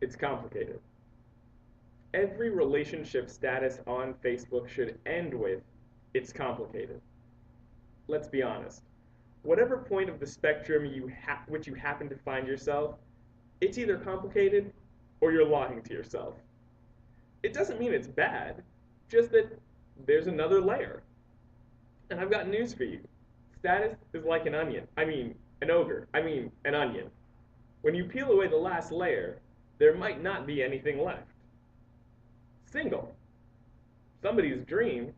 It's complicated. Every relationship status on Facebook should end with, it's complicated. Let's be honest. Whatever point of the spectrum which you happen to find yourself, it's either complicated or you're lying to yourself. It doesn't mean it's bad, just that there's another layer. And I've got news for you. Status is like an onion. An ogre. An onion. When you peel away the last layer, there might not be anything left. Single. Somebody's dream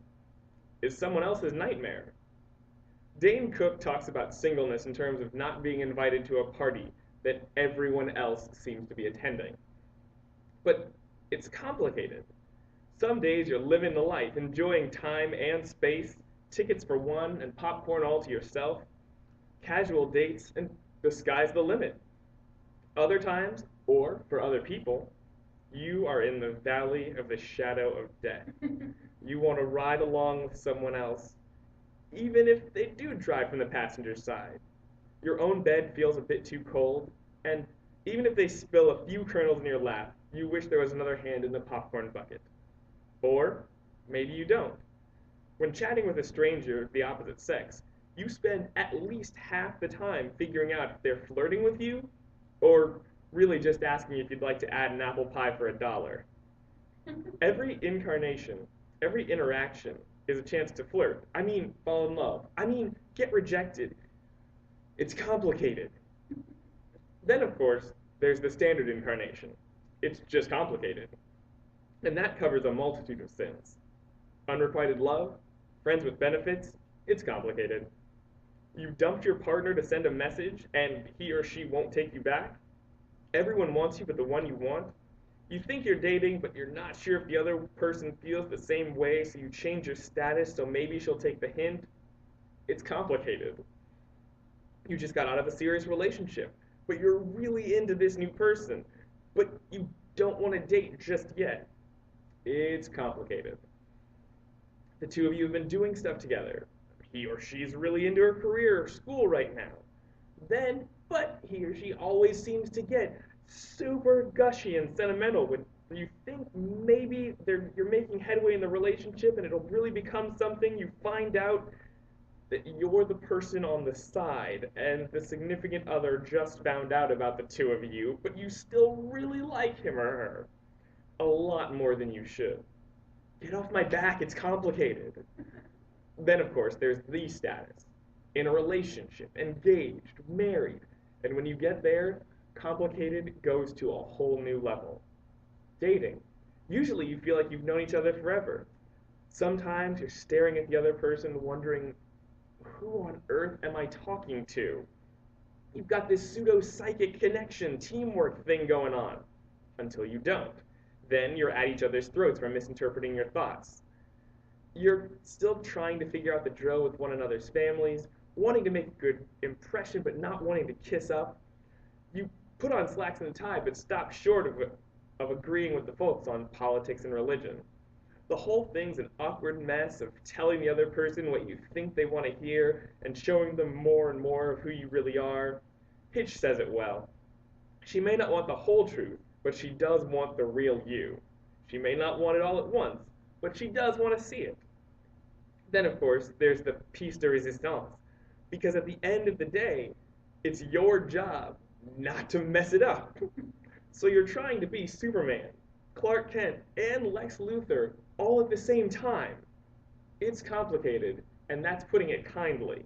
is someone else's nightmare. Dane Cook talks about singleness in terms of not being invited to a party that everyone else seems to be attending. But it's complicated. Some days you're living the life, enjoying time and space, tickets for one and popcorn all to yourself, casual dates, and the sky's the limit. Other times, or for other people, you are in the valley of the shadow of death. You want to ride along with someone else, even if they do drive from the passenger side. Your own bed feels a bit too cold, and even if they spill a few kernels in your lap, you wish there was another hand in the popcorn bucket. Or maybe you don't. When chatting with a stranger of the opposite sex, you spend at least half the time figuring out if they're flirting with you, or really just asking if you'd like to add an apple pie for $1. Every incarnation, every interaction is a chance to flirt. Fall in love. Get rejected. It's complicated. Then, of course, there's the standard incarnation. It's just complicated. And that covers a multitude of sins. Unrequited love, friends with benefits, it's complicated. You dumped your partner to send a message, and he or she won't take you back. Everyone wants you but the one you want. You think you're dating, but you're not sure if the other person feels the same way, so you change your status so maybe she'll take the hint. It's complicated. You just got out of a serious relationship, but you're really into this new person, but you don't want to date just yet. It's complicated. The two of you have been doing stuff together. He or she's really into her career or school right now. But he or she always seems to get super gushy and sentimental when you think maybe you're making headway in the relationship and it'll really become something. You find out that you're the person on the side and the significant other just found out about the two of you, but you still really like him or her a lot more than you should. Get off my back, it's complicated. Then, of course, there's the status. In a relationship, engaged, married, and when you get there, complicated goes to a whole new level. Dating. Usually you feel like you've known each other forever. Sometimes you're staring at the other person wondering, who on earth am I talking to? You've got this pseudo-psychic connection, teamwork thing going on. Until you don't. Then you're at each other's throats for misinterpreting your thoughts. You're still trying to figure out the drill with one another's families, wanting to make a good impression but not wanting to kiss up. You put on slacks and a tie but stop short of agreeing with the folks on politics and religion. The whole thing's an awkward mess of telling the other person what you think they want to hear and showing them more and more of who you really are. Hitch says it well. She may not want the whole truth, but she does want the real you. She may not want it all at once, but she does want to see it. Then, of course, there's the piece de resistance, because at the end of the day, it's your job not to mess it up. So you're trying to be Superman, Clark Kent, and Lex Luthor all at the same time. It's complicated, and that's putting it kindly.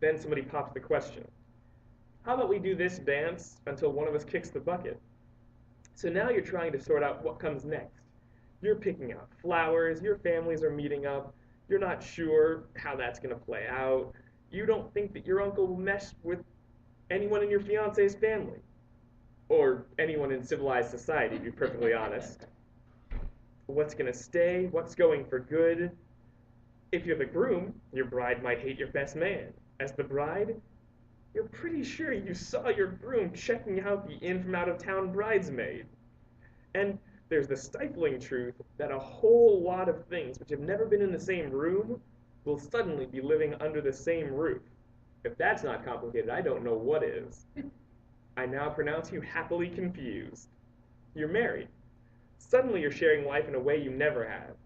Then somebody pops the question. How about we do this dance until one of us kicks the bucket? So now you're trying to sort out what comes next. You're picking out flowers, your families are meeting up, you're not sure how that's going to play out. You don't think that your uncle will mess with anyone in your fiance's family. Or anyone in civilized society, to be perfectly honest. What's going to stay? What's going for good? If you're the groom, your bride might hate your best man. As the bride, you're pretty sure you saw your groom checking out the in-from-out-of-town bridesmaid. And there's the stifling truth that a whole lot of things which have never been in the same room will suddenly be living under the same roof. If that's not complicated, I don't know what is. I now pronounce you happily confused. You're married. Suddenly you're sharing life in a way you never have.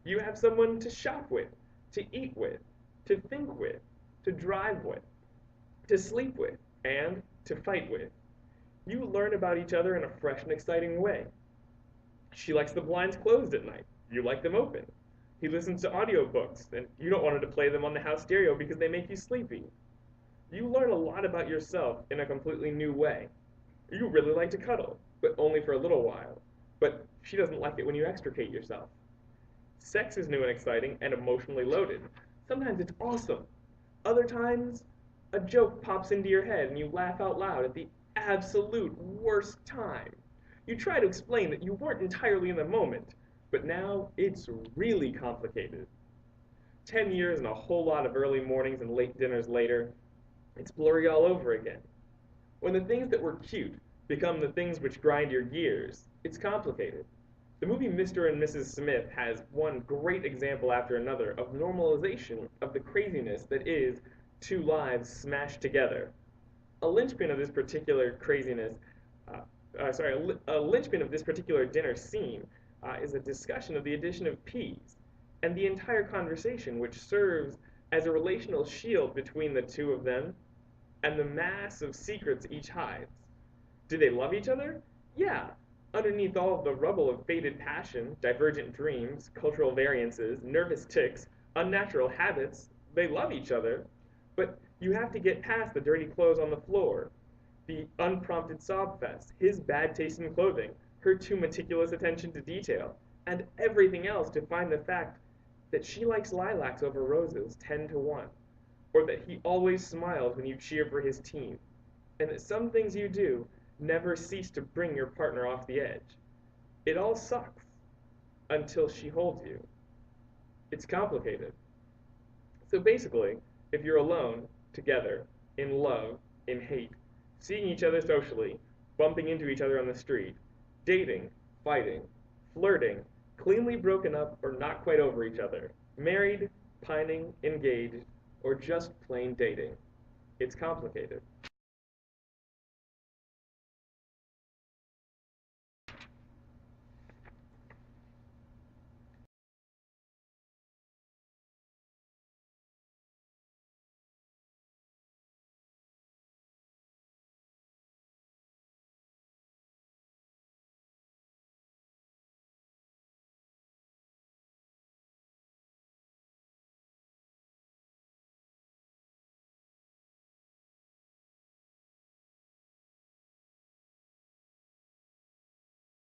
You have someone to shop with, to eat with, to think with, to drive with, to sleep with, and to fight with. You learn about each other in a fresh and exciting way. She likes the blinds closed at night. You like them open. He listens to audiobooks, and you don't want him to play them on the house stereo because they make you sleepy. You learn a lot about yourself in a completely new way. You really like to cuddle, but only for a little while. But she doesn't like it when you extricate yourself. Sex is new and exciting and emotionally loaded. Sometimes it's awesome. Other times, a joke pops into your head and you laugh out loud at the absolute worst time. You try to explain that you weren't entirely in the moment, but now it's really complicated. 10 years and a whole lot of early mornings and late dinners later, it's blurry all over again. When the things that were cute become the things which grind your gears, it's complicated. The movie Mr. and Mrs. Smith has one great example after another of normalization of the craziness that is two lives smashed together. A linchpin of this particular craziness, a linchpin of this particular dinner scene is a discussion of the addition of peas, and the entire conversation, which serves as a relational shield between the two of them and the mass of secrets each hides. Do they love each other? Yeah. Underneath all of the rubble of faded passion, divergent dreams, cultural variances, nervous tics, unnatural habits, they love each other. But you have to get past the dirty clothes on the floor, the unprompted sob fest, his bad taste in clothing, her too meticulous attention to detail, and everything else to find the fact that she likes lilacs over roses 10 to 1, or that he always smiles when you cheer for his team, and that some things you do never cease to bring your partner off the edge. It all sucks until she holds you. It's complicated. So basically, if you're alone, together, in love, in hate, seeing each other socially, bumping into each other on the street, dating, fighting, flirting, cleanly broken up or not quite over each other, married, pining, engaged, or just plain dating, it's complicated.